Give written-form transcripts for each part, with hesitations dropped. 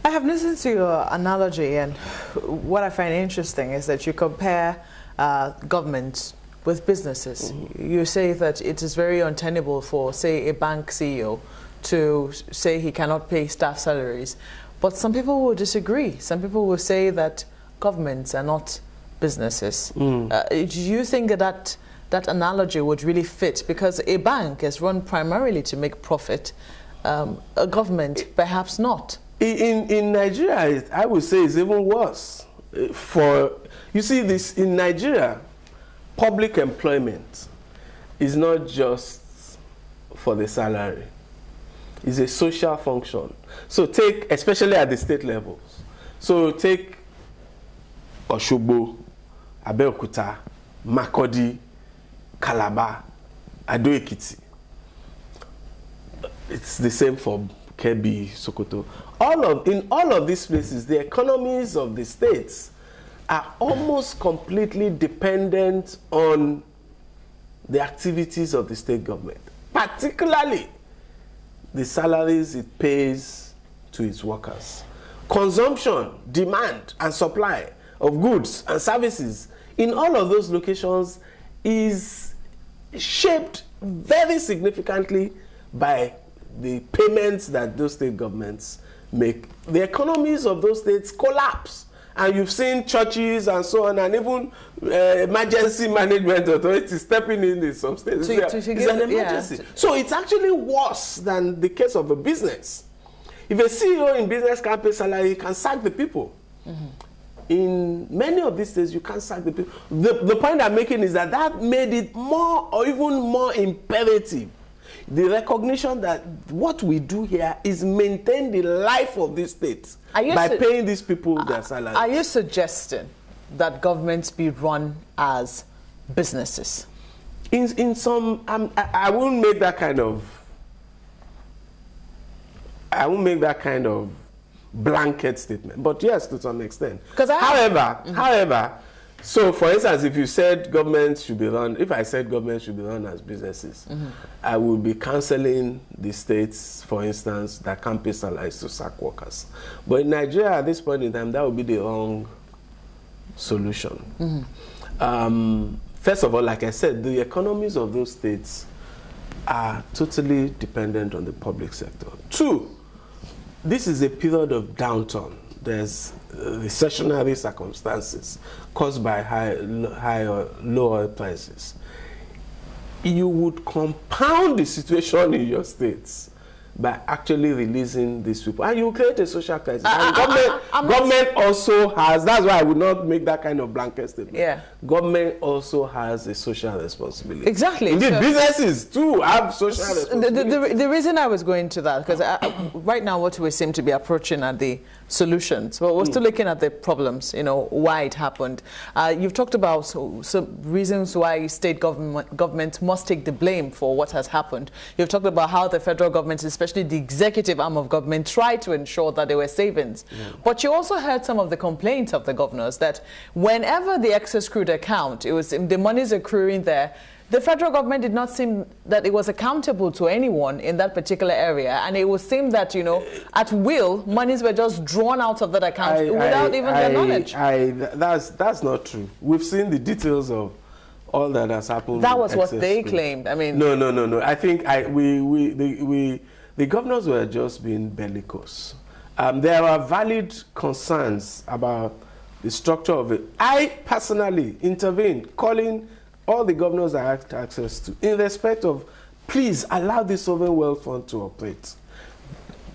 I have listened to your analogy, and what I find interesting is that you compare government with businesses. You say that it is very untenable for, say, a bank CEO to say he cannot pay staff salaries. But some people will disagree. Some people will say that governments are not businesses. Do you think that that analogy would really fit? Because a bank is run primarily to make profit. A government, perhaps not. In Nigeria, I would say it's even worse. You see, this in Nigeria, public employment is not just for the salary. It's a social function. So take, especially at the state levels. So take Osogbo, Abeokuta, Makurdi, Calabar, Ado-Ekiti. It's the same for Kebbi, Sokoto. In all of these places, the economies of the states are almost completely dependent on the activities of the state government, particularly the salaries it pays to its workers. Consumption, demand, and supply of goods and services in all of those locations is shaped very significantly by the payments that those state governments make. The economies of those states collapse. And you've seen churches and so on, and even emergency management authorities stepping in some states. It's an emergency. Yeah. So it's actually worse than the case of a business. If a CEO in business can't pay salary, he can sack the people. In many of these states, you can't sack the people. The point I'm making is that made it more or even more imperative. The recognition that what we do here is maintain the life of this state by paying these people their salaries. Are you suggesting that governments be run as businesses? In some, I won't make that kind of blanket statement, but yes, to some extent. However, so for instance, if you said government should be run, if I said government should be run as businesses, I would be cancelling the states, for instance, that can't pay salaries to sack workers. But in Nigeria, at this point in time, that would be the wrong solution. First of all, like I said, the economies of those states are totally dependent on the public sector. Two, this is a period of downturn. There's recessionary circumstances caused by low oil prices. You would compound the situation in your states by actually releasing these people, and you create a social crisis. And government also has, that's why I would not make that kind of blanket statement. Yeah. Government also has a social responsibility. Exactly. Indeed, businesses too have social responsibility. The reason I was going to that, because right now what we seem to be approaching are the solutions, but we're still looking at the problems, why it happened. You've talked about some reasons why state government must take the blame for what has happened. You've talked about how the federal government, especially the executive arm of government, tried to ensure that there were savings. But you also heard some of the complaints of the governors that whenever the excess crude account, it was the monies accruing there, the federal government did not seem that it was accountable to anyone in that particular area, and it would seem that, at will, monies were just drawn out of that account without even their knowledge. That's not true. We've seen the details of all that has happened. That was what they claimed. I mean, no. I think the governors were just being bellicose. There are valid concerns about the structure of it. I personally intervened, calling all the governors I had access to in respect of, please allow the sovereign wealth fund to operate.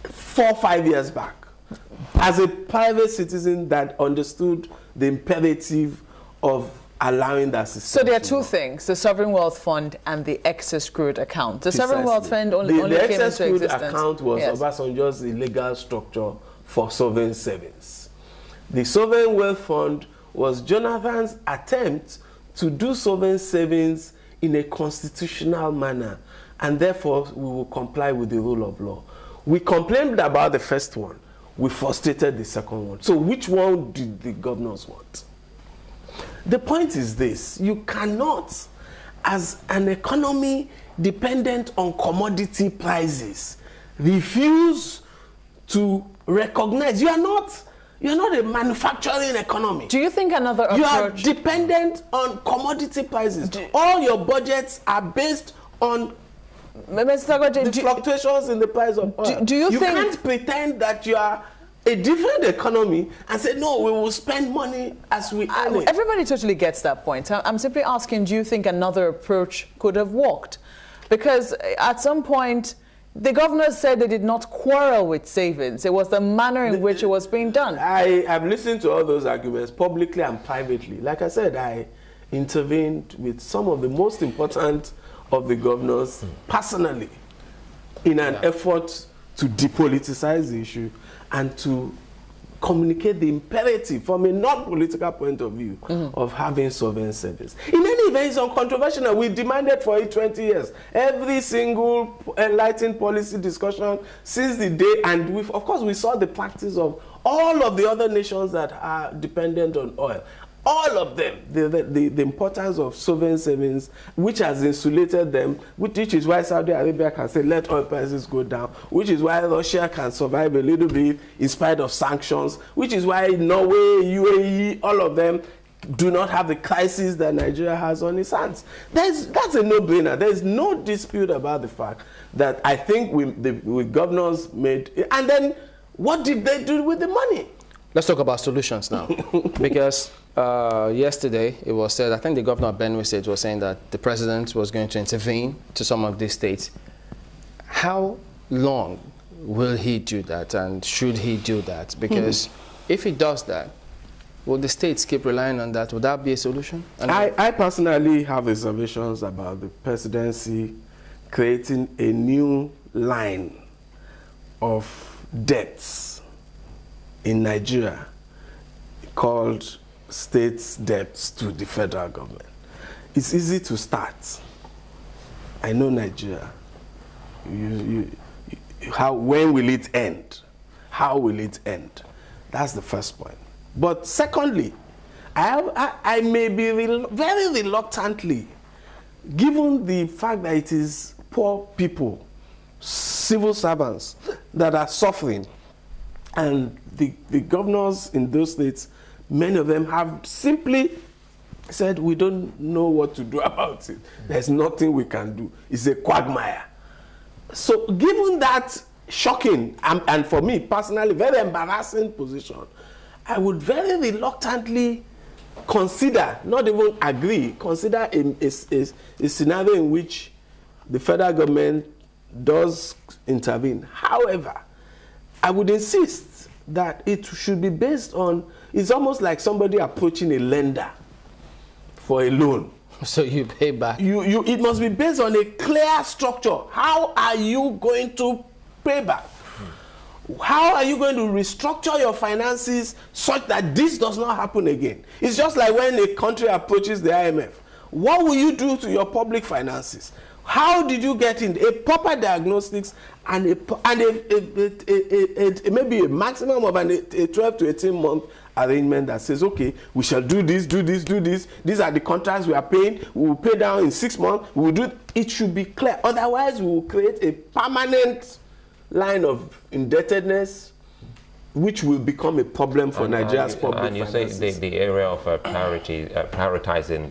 4 or 5 years back, as a private citizen that understood the imperative of allowing that system. So there are two things: the sovereign wealth fund and the excess crude account. The sovereign wealth fund only came into existence. The excess crude account was Obasanjo's illegal structure for sovereign savings. The sovereign wealth fund was Jonathan's attempt to do sovereign savings in a constitutional manner, and therefore we will comply with the rule of law. We complained about the first one. We frustrated the second one. So which one did the governors want? The point is this: you cannot, as an economy dependent on commodity prices, refuse to recognize you are not a manufacturing economy. Do you think another approach... You are dependent on commodity prices. All your budgets are based on the fluctuations in the price of oil. Do you think... You can't pretend that you are a different economy and say, no, we will spend money as we earn it. Everybody totally gets that point. I'm simply asking, do you think another approach could have worked? Because at some point, the governors said they did not quarrel with savings. It was the manner in which it was being done. I have listened to all those arguments publicly and privately. Like I said, I intervened with some of the most important of the governors personally in an effort to depoliticize the issue and to communicate the imperative from a non-political point of view of having sovereign service. In any event, it's uncontroversial. We demanded for it 20 years. Every single enlightened policy discussion since the day, and of course we saw the practice of all of the other nations that are dependent on oil. All of them, the importance of sovereign savings, which has insulated them, which is why Saudi Arabia can say, let oil prices go down, which is why Russia can survive a little bit in spite of sanctions, which is why Norway, UAE, all of them do not have the crisis that Nigeria has on its hands. That's a no-brainer. There's no dispute about the fact that I think we governors made, and then what did they do with the money? Let's talk about solutions now, because yesterday it was said, I think the governor of Benue State was saying that the president was going to intervene to some of these states. How long will he do that, and should he do that? Because if he does that, will the states keep relying on that? Would that be a solution? I personally have reservations about the presidency creating a new line of debts in Nigeria called states' debts to the federal government. It's easy to start. I know Nigeria. When will it end? How will it end? That's the first point. But secondly, I may be very reluctantly, given the fact that it is poor people, civil servants that are suffering, and the governors in those states, many of them have simply said, we don't know what to do about it. There's nothing we can do. It's a quagmire. So given that shocking, and for me personally, very embarrassing position, I would very reluctantly consider, not even agree, consider a scenario in which the federal government does intervene. However, I would insist that it should be based on, it's almost like somebody approaching a lender for a loan. So you pay back. It must be based on a clear structure. How are you going to pay back? How are you going to restructure your finances such that this does not happen again? It's just like when a country approaches the IMF. What will you do to your public finances? How did you get in? A proper diagnostics and maybe a maximum of a 12 to 18 month arrangement that says, okay, we shall do this, do this, do this. These are the contracts we are paying. We will pay down in 6 months. We will do it. It should be clear. Otherwise, we will create a permanent line of indebtedness, which will become a problem for Nigeria's public finances. And you say the area of prioritizing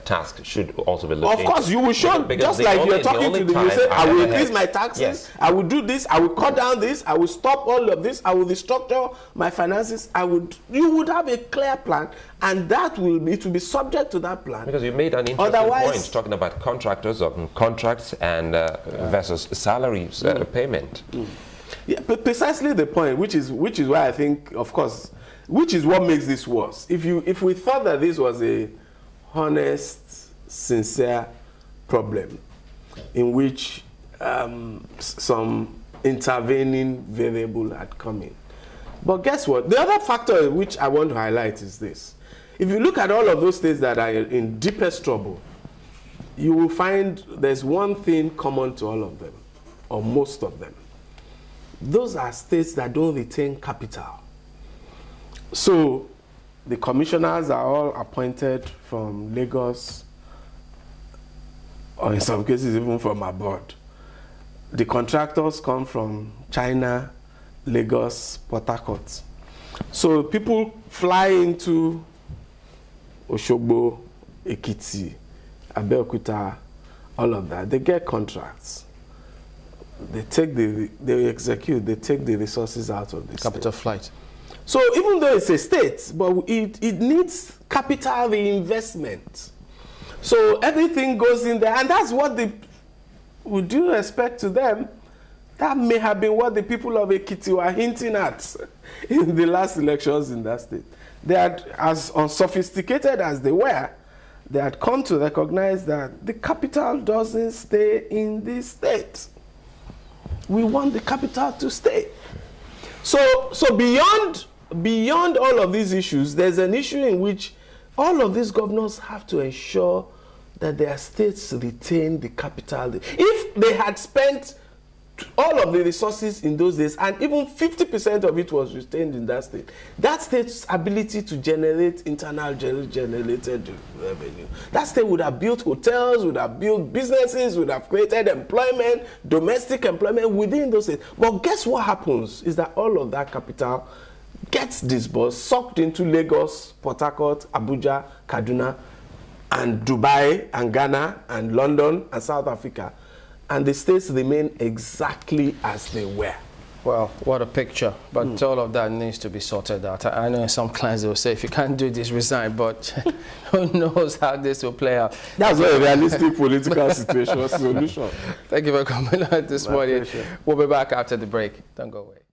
tasks should also be looked into. Of course, you will show, just like you're talking to you say, I will increase my taxes, yes. I will do this, I will cut down this, I will stop all of this, I will restructure my finances, you would have a clear plan, and it will be subject to that plan. Because you made an interesting point talking about contractors or contracts and versus salaries payment. Yeah, but precisely the point, which is why I think, of course, which is what makes this worse. If we thought that this was a honest, sincere problem in which some intervening variable had come in. But guess what? The other factor which I want to highlight is this. If you look at all of those states that are in deepest trouble, you will find there's one thing common to all of them, or most of them. Those are states that don't retain capital. So the commissioners are all appointed from Lagos, or in some cases even from abroad. The contractors come from China, Lagos, Port Harcourt. So people fly into Oshogbo, Ekiti, Abeokuta, all of that. They get contracts. They take they execute, they take the resources out of the Capital flight. So even though it's a state, but it needs capital reinvestment. So everything goes in there, and that's what with due respect to them, that may have been what the people of Ekiti were hinting at in the last elections in that state. They had, as unsophisticated as they were, they had come to recognize that the capital doesn't stay in this state. We want the capital to stay. So beyond all of these issues, there's an issue in which all of these governors have to ensure that their states retain the capital. If they had spent all of the resources in those days, and even 50% of it was retained in that state's ability to generate generated revenue, that state would have built hotels, would have built businesses, would have created employment, domestic employment within those states. But guess what happens is that all of that capital gets disbursed, sucked into Lagos, Port Harcourt, Abuja, Kaduna, and Dubai, and Ghana, and London, and South Africa. And the states remain exactly as they were. Well, what a picture. But all of that needs to be sorted out. I know some clients will say, if you can't do this, resign. But who knows how this will play out. That's not a realistic political situation solution. Thank you for coming on this morning. We'll be back after the break. Don't go away.